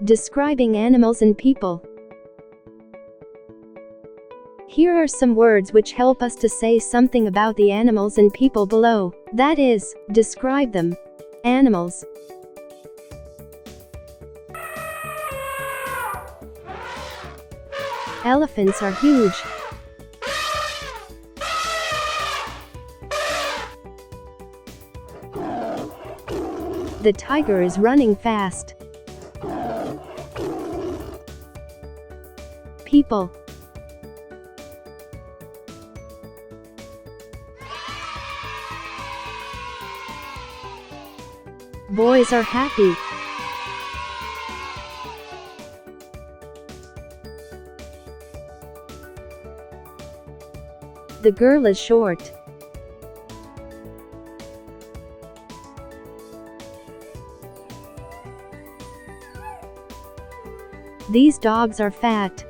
Describing animals and people. Here are some words which help us to say something about the animals and people below. That is, describe them. Animals. Elephants are huge. The tiger is running fast. People. Boys are happy. The girl is short. These dogs are fat.